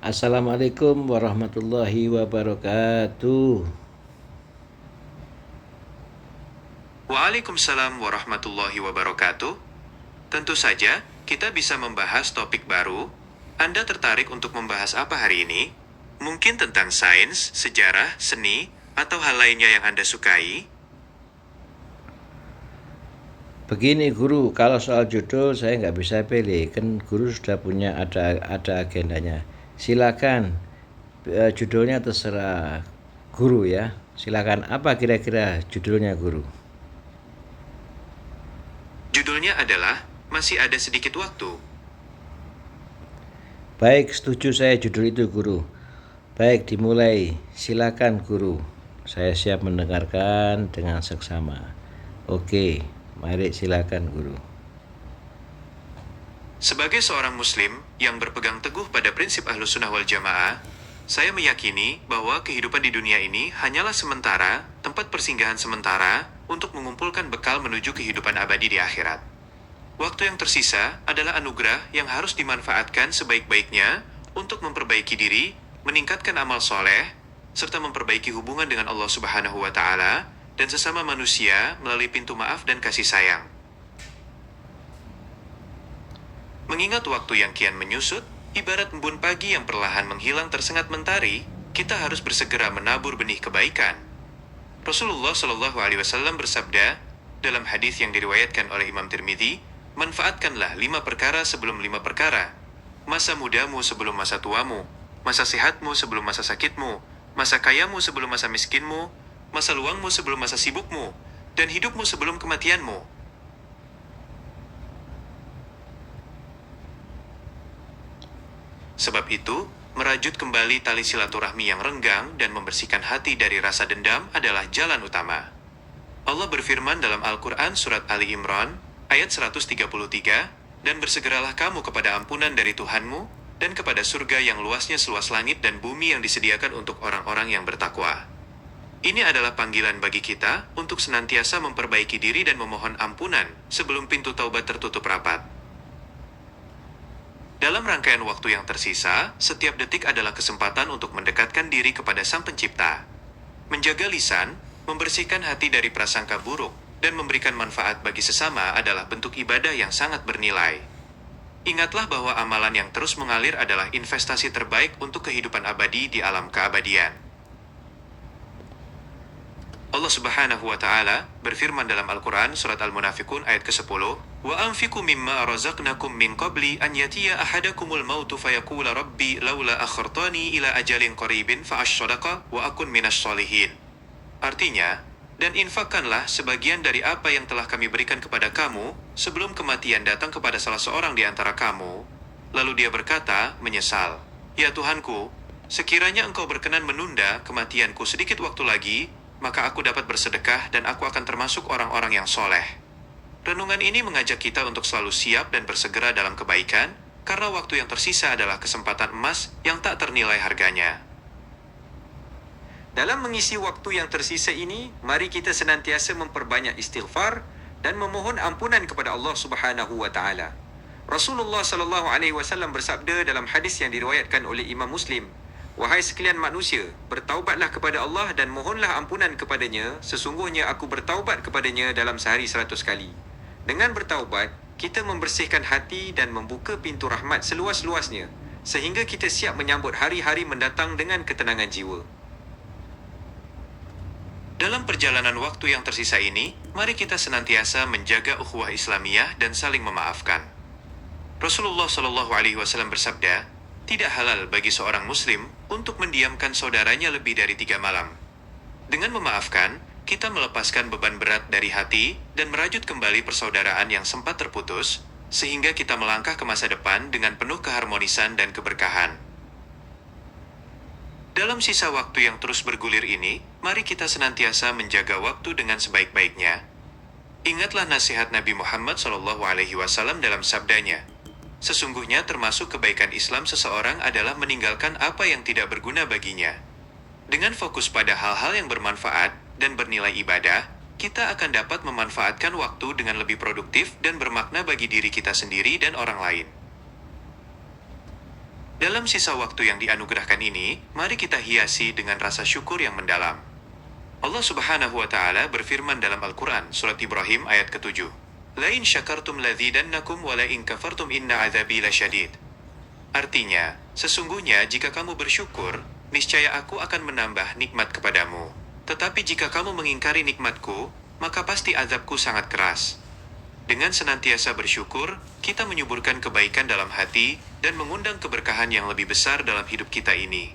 Assalamualaikum warahmatullahi wabarakatuh. Waalaikumsalam warahmatullahi wabarakatuh. Tentu saja, kita bisa membahas topik baru. Anda tertarik untuk membahas apa hari ini? Mungkin tentang sains, sejarah, seni, atau hal lainnya yang Anda sukai? Begini guru, kalau soal judul saya nggak bisa pilih, kan guru sudah punya ada agendanya. Silakan, judulnya terserah guru ya. Silakan, apa kira-kira judulnya guru? Judulnya adalah Masih Ada Sedikit Waktu. Baik, setuju saya judul itu guru. Baik, dimulai. Silakan guru. Saya siap mendengarkan dengan seksama. Oke, mari silakan guru. Sebagai seorang muslim yang berpegang teguh pada prinsip Ahlus Sunnah wal Jamaah, saya meyakini bahwa kehidupan di dunia ini hanyalah sementara, tempat persinggahan sementara, untuk mengumpulkan bekal menuju kehidupan abadi di akhirat. Waktu yang tersisa adalah anugerah yang harus dimanfaatkan sebaik-baiknya untuk memperbaiki diri, meningkatkan amal soleh, serta memperbaiki hubungan dengan Allah Subhanahu wa Ta'ala dan sesama manusia melalui pintu maaf dan kasih sayang. Mengingat waktu yang kian menyusut, ibarat embun pagi yang perlahan menghilang tersengat mentari, kita harus bersegera menabur benih kebaikan. Rasulullah Shallallahu Alaihi Wasallam bersabda dalam hadis yang diriwayatkan oleh Imam Tirmidzi, manfaatkanlah 5 perkara sebelum 5 perkara. Masa mudamu sebelum masa tuamu, masa sehatmu sebelum masa sakitmu, masa kayamu sebelum masa miskinmu, masa luangmu sebelum masa sibukmu, dan hidupmu sebelum kematianmu. Sebab itu, merajut kembali tali silaturahmi yang renggang dan membersihkan hati dari rasa dendam adalah jalan utama. Allah berfirman dalam Al-Quran Surat Ali Imran, ayat 133, dan bersegeralah kamu kepada ampunan dari Tuhanmu, dan kepada surga yang luasnya seluas langit dan bumi yang disediakan untuk orang-orang yang bertakwa. Ini adalah panggilan bagi kita untuk senantiasa memperbaiki diri dan memohon ampunan sebelum pintu taubat tertutup rapat. Dalam rangkaian waktu yang tersisa, setiap detik adalah kesempatan untuk mendekatkan diri kepada Sang Pencipta. Menjaga lisan, membersihkan hati dari prasangka buruk, dan memberikan manfaat bagi sesama adalah bentuk ibadah yang sangat bernilai. Ingatlah bahwa amalan yang terus mengalir adalah investasi terbaik untuk kehidupan abadi di alam keabadian. Allah Subhanahu wa Ta'ala berfirman dalam Al-Quran Surat Al-Munafiqun ayat ke-10, Wa anfiku mimma razaqnakum min qabli an yatiya ahadakumul mautu fayaqula rabbi laula akhartani ila ajalin qaribin fa'asyadaqa wa akun minas sholihin. Artinya, dan infakkanlah sebagian dari apa yang telah kami berikan kepada kamu sebelum kematian datang kepada salah seorang di antara kamu. Lalu dia berkata, menyesal, Ya Tuhanku, sekiranya engkau berkenan menunda kematianku sedikit waktu lagi, maka aku dapat bersedekah dan aku akan termasuk orang-orang yang soleh. Renungan ini mengajak kita untuk selalu siap dan bersegera dalam kebaikan, karena waktu yang tersisa adalah kesempatan emas yang tak ternilai harganya. Dalam mengisi waktu yang tersisa ini, mari kita senantiasa memperbanyak istighfar dan memohon ampunan kepada Allah Subhanahu wa Ta'ala. Rasulullah Sallallahu Alaihi Wasallam bersabda dalam hadis yang diriwayatkan oleh Imam Muslim, Wahai sekalian manusia, bertaubatlah kepada Allah dan mohonlah ampunan kepadanya, sesungguhnya aku bertaubat kepadanya dalam sehari 100 kali. Dengan bertaubat, kita membersihkan hati dan membuka pintu rahmat seluas-luasnya, sehingga kita siap menyambut hari-hari mendatang dengan ketenangan jiwa. Dalam perjalanan waktu yang tersisa ini, mari kita senantiasa menjaga ukhuwah Islamiyah dan saling memaafkan. Rasulullah Shallallahu Alaihi Wasallam bersabda, tidak halal bagi seorang muslim untuk mendiamkan saudaranya lebih dari 3 malam. Dengan memaafkan, kita melepaskan beban berat dari hati dan merajut kembali persaudaraan yang sempat terputus, sehingga kita melangkah ke masa depan dengan penuh keharmonisan dan keberkahan. Dalam sisa waktu yang terus bergulir ini, mari kita senantiasa menjaga waktu dengan sebaik-baiknya. Ingatlah nasihat Nabi Muhammad SAW dalam sabdanya, sesungguhnya termasuk kebaikan Islam seseorang adalah meninggalkan apa yang tidak berguna baginya. Dengan fokus pada hal-hal yang bermanfaat dan bernilai ibadah, kita akan dapat memanfaatkan waktu dengan lebih produktif dan bermakna bagi diri kita sendiri dan orang lain. Dalam sisa waktu yang dianugerahkan ini, mari kita hiasi dengan rasa syukur yang mendalam. Allah Subhanahu wa Ta'ala berfirman dalam Al-Quran, Surat Ibrahim ayat ke-7. Lain syakartum lazidannakum wa lain kafartum inna azabi lasyadid. Artinya, sesungguhnya jika kamu bersyukur, niscaya aku akan menambah nikmat kepadamu. Tetapi jika kamu mengingkari nikmatku, maka pasti azabku sangat keras. Dengan senantiasa bersyukur, kita menyuburkan kebaikan dalam hati dan mengundang keberkahan yang lebih besar dalam hidup kita ini.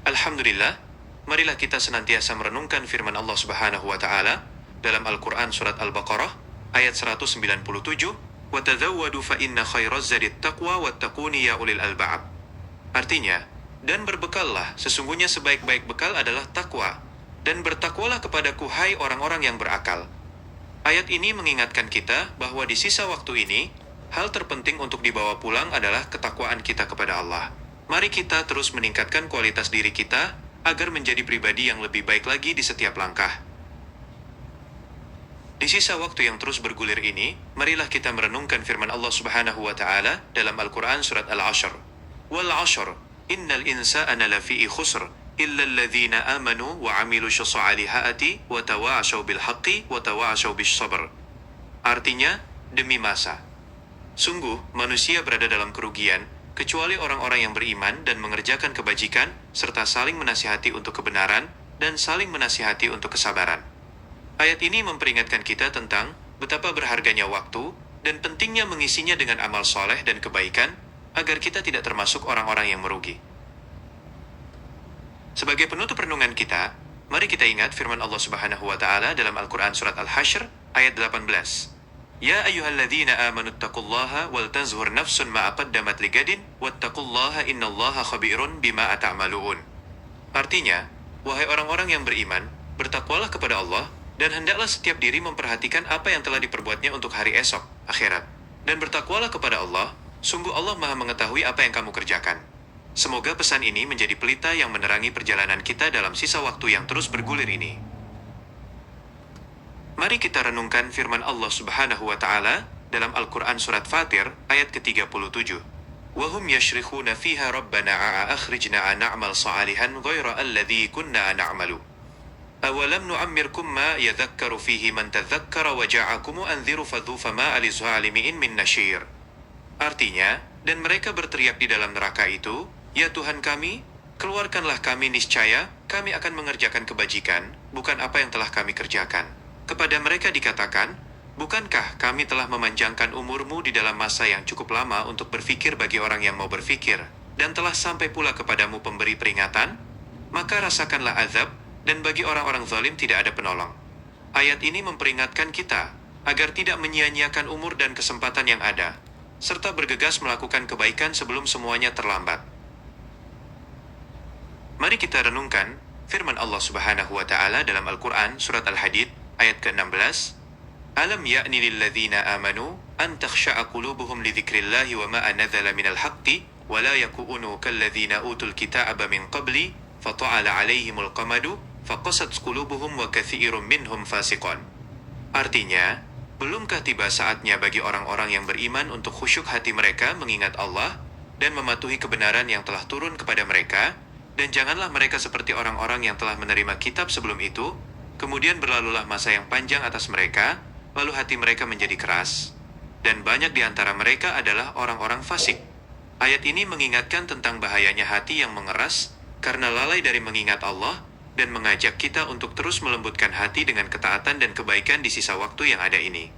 Alhamdulillah, marilah kita senantiasa merenungkan firman Allah Subhanahu wa Ta'ala dalam Al-Quran Surat Al-Baqarah ayat 197, وَتَذَوَّدُوا فَإِنَّ خَيْرَ الزَّادِ التَّقْوَى وَاتَّقُونِ يَا أُولِي الْأَلْبَابِ. Artinya, dan berbekallah, sesungguhnya sebaik-baik bekal adalah takwa, dan bertakwalah kepadaku hai orang-orang yang berakal. Ayat ini mengingatkan kita bahwa di sisa waktu ini, hal terpenting untuk dibawa pulang adalah ketakwaan kita kepada Allah. Mari kita terus meningkatkan kualitas diri kita agar menjadi pribadi yang lebih baik lagi di setiap langkah. Di sisa waktu yang terus bergulir ini, marilah kita merenungkan firman Allah Subhanahu wa Ta'ala dalam Al-Quran Surat Al-Ashr. Wal 'ashr, innal insana lafi khusr, illa alladhina amanu wa 'amilusy shalihati wa tawa'ashaw bil haqqi wa tawa'ashaw bis sabr. Artinya, demi masa, sungguh manusia berada dalam kerugian kecuali orang-orang yang beriman dan mengerjakan kebajikan serta saling menasihati untuk kebenaran dan saling menasihati untuk kesabaran. Ayat ini memperingatkan kita tentang betapa berharganya waktu dan pentingnya mengisinya dengan amal soleh dan kebaikan agar kita tidak termasuk orang-orang yang merugi. Sebagai penutup renungan kita, mari kita ingat firman Allah Subhanahu wa Ta'ala dalam Al-Quran Surat Al-Hashr ayat 18. Ya ayyuhalladzina amanu taqullaha wal tanzur nafsun ma qaddamat ligadin wattaqullaha innallaha khabirun bima ta'malun. Artinya, wahai orang-orang yang beriman, bertakwalah kepada Allah dan hendaklah setiap diri memperhatikan apa yang telah diperbuatnya untuk hari esok, akhirat. Dan bertakwalah kepada Allah, sungguh Allah Maha mengetahui apa yang kamu kerjakan. Semoga pesan ini menjadi pelita yang menerangi perjalanan kita dalam sisa waktu yang terus bergulir ini. Mari kita renungkan firman Allah Subhanahu wa Ta'ala dalam Al-Quran Surat Fatir ayat ke-37. وَهُمْ يَشْرِخُونَ فِيهَا رَبَّنَا أَخْرِجْنَا نَعْمَلْ صَالِحًا غَيْرَ الَّذِي كُنَّا نَعْمَلُ أَوَلَمْ نُعَمِّرْكُمْ مَا يَذَكَّرُ فِيهِ مَنْ تَذَكَّرَ وَجَاءَكُمُ أَنذِرُ فَذُوقُوا فَمَا لِلظَّالِمِينَ مِنْ نَصِيرٍ. Artinya, dan mereka berteriak di dalam neraka itu, ya Tuhan kami, keluarkanlah kami, niscaya kami akan mengerjakan kebajikan, bukan apa yang telah kami kerjakan. Kepada mereka dikatakan, bukankah kami telah memanjangkan umurmu di dalam masa yang cukup lama untuk berfikir bagi orang yang mau berfikir, dan telah sampai pula kepadamu pemberi peringatan? Maka rasakanlah azab, dan bagi orang-orang zalim tidak ada penolong. Ayat ini memperingatkan kita, agar tidak menyia-nyiakan umur dan kesempatan yang ada, serta bergegas melakukan kebaikan sebelum semuanya terlambat. Mari kita renungkan firman Allah Subhanahu wa Ta'ala dalam Al-Quran Surat Al-Hadid ayat ke-16. Alam ya'ni lilladzina amanu an takhsha'a qulubuhum li dzikrillahi wa ma anzala minal haqqi wa la yakunu kalladzina utul kitaba min qabli fata'ala 'alaihimul qamadu faqasat qulubuhum wa katsirun minhum fasiqun. Artinya, belumkah tiba saatnya bagi orang-orang yang beriman untuk khusyuk hati mereka mengingat Allah dan mematuhi kebenaran yang telah turun kepada mereka, dan janganlah mereka seperti orang-orang yang telah menerima kitab sebelum itu, kemudian berlalulah masa yang panjang atas mereka, lalu hati mereka menjadi keras, dan banyak di antara mereka adalah orang-orang fasik. Ayat ini mengingatkan tentang bahayanya hati yang mengeras karena lalai dari mengingat Allah, dan mengajak kita untuk terus melembutkan hati dengan ketaatan dan kebaikan di sisa waktu yang ada ini.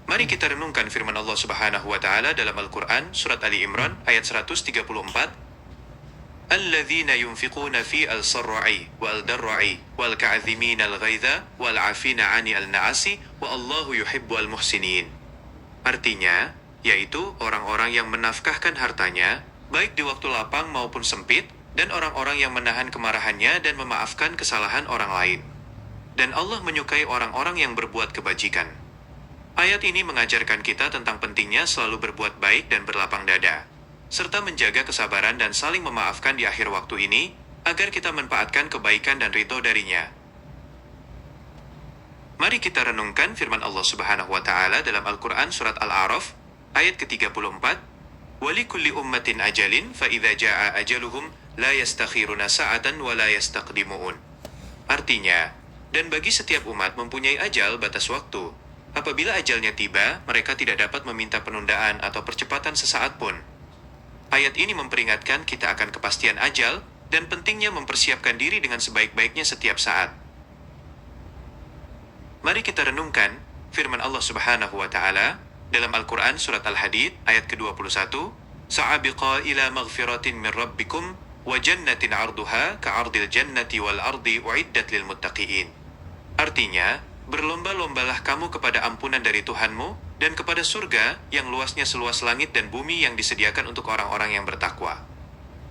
Mari kita renungkan firman Allah Subhanahu wa Ta'ala dalam Al-Quran Surat Ali Imran ayat 134. الذين ينفقون في السراء والضراء والكاظمين الغيظ والعافين عن الناس والله يحب المحسنين. Artinya, yaitu orang-orang yang menafkahkan hartanya baik di waktu lapang maupun sempit, dan orang-orang yang menahan kemarahannya dan memaafkan kesalahan orang lain. Dan Allah menyukai orang-orang yang berbuat kebajikan. Ayat ini mengajarkan kita tentang pentingnya selalu berbuat baik dan berlapang dada, serta menjaga kesabaran dan saling memaafkan di akhir waktu ini, agar kita manfaatkan kebaikan dan ridho darinya. Mari kita renungkan firman Allah Subhanahu wa Ta'ala dalam Al-Quran Surat Al-A'raf Ayat ke-34, وَلِكُلِّ أُمَّةٍ أَجَلٍ فَإِذَا جَاءَ أَجَلُهُمْ لَا يَسْتَخِيرُونَ سَاعَةً وَلَا يَسْتَقْدِمُونَ. Artinya, dan bagi setiap umat mempunyai ajal batas waktu. Apabila ajalnya tiba, mereka tidak dapat meminta penundaan atau percepatan sesaat pun. Ayat ini memperingatkan kita akan kepastian ajal dan pentingnya mempersiapkan diri dengan sebaik-baiknya setiap saat. Mari kita renungkan firman Allah Subhanahu wa taala dalam Al-Qur'an surat Al-Hadid ayat ke-21, "Sa'abiqa ila maghfiratin min rabbikum wa jannatin 'arduha ka'ardil jannati wal ardi uiddat lil muttaqiin." Artinya, berlomba-lombalah kamu kepada ampunan dari Tuhanmu dan kepada surga yang luasnya seluas langit dan bumi yang disediakan untuk orang-orang yang bertakwa.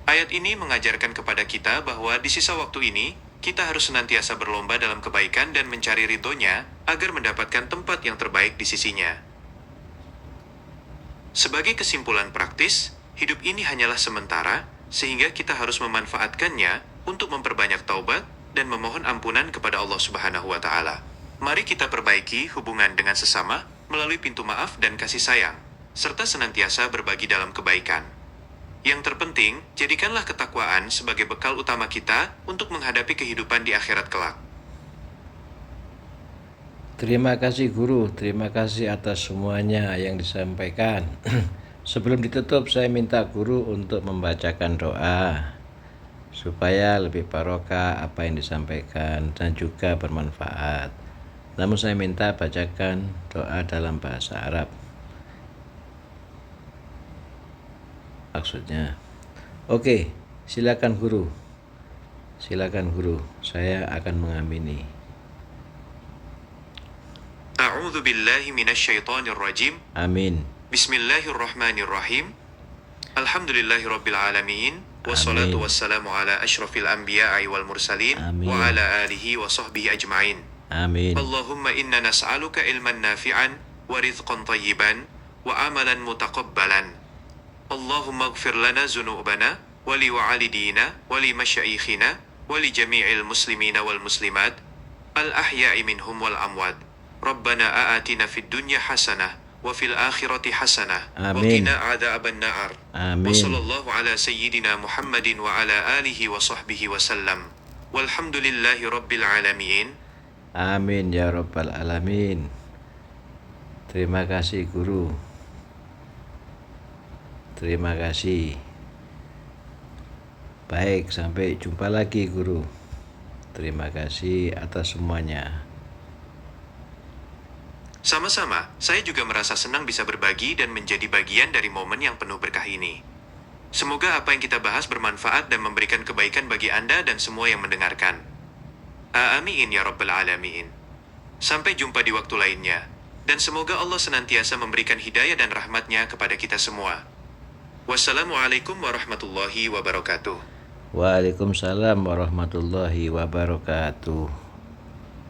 Ayat ini mengajarkan kepada kita bahwa di sisa waktu ini, kita harus senantiasa berlomba dalam kebaikan dan mencari ridhonya agar mendapatkan tempat yang terbaik di sisinya. Sebagai kesimpulan praktis, hidup ini hanyalah sementara, sehingga kita harus memanfaatkannya untuk memperbanyak taubat dan memohon ampunan kepada Allah Subhanahu wa taala. Mari kita perbaiki hubungan dengan sesama melalui pintu maaf dan kasih sayang, serta senantiasa berbagi dalam kebaikan. Yang terpenting, jadikanlah ketakwaan sebagai bekal utama kita untuk menghadapi kehidupan di akhirat kelak. Terima kasih guru, terima kasih atas semuanya yang disampaikan. Sebelum ditutup, saya minta guru untuk membacakan doa supaya lebih barokah apa yang disampaikan dan juga bermanfaat. Namun saya minta bacakan doa dalam bahasa Arab. Maksudnya. Oke, silakan guru. Silakan guru, saya akan mengamini. A'udzu billahi minasyaitonir rajim. Amin. Bismillahirrahmanirrahim. Alhamdulillahirabbil alamin. Wassalatu wassalamu ala asyrafil anbiya'i wal mursalin. Amin. Wa ala alihi wa sahbihi ajma'in. Amin. Allahumma inna nas'aluka ilman nafi'an wa rizqan tayyiban wa amalan mutaqabbalan. Allahumma ighfir lana dzunubana wa li walidina wa li masyayikhina wa li jami'il muslimina wal muslimat al ahya'i minhum wal amwat. Rabbana aatina fid dunya hasanah wa fil akhirati hasanah wa Amin. qina adzaban nar. Amin. Wa sallallahu ala sayyidina Muhammadin wa ala alihi wa sahbihi wa sallam. Walhamdulillahi rabbil alamin. Amin ya rabbal alamin. Terima kasih guru. Terima kasih. Baik, sampai jumpa lagi guru. Terima kasih atas semuanya. Sama-sama, saya juga merasa senang bisa berbagi dan menjadi bagian dari momen yang penuh berkah ini. Semoga apa yang kita bahas bermanfaat dan memberikan kebaikan bagi Anda dan semua yang mendengarkan. Amin ya rabbal alamin. Sampai jumpa di waktu lainnya. Dan semoga Allah senantiasa memberikan hidayah dan rahmatnya kepada kita semua. Wassalamualaikum warahmatullahi wabarakatuh. Waalaikumsalam warahmatullahi wabarakatuh.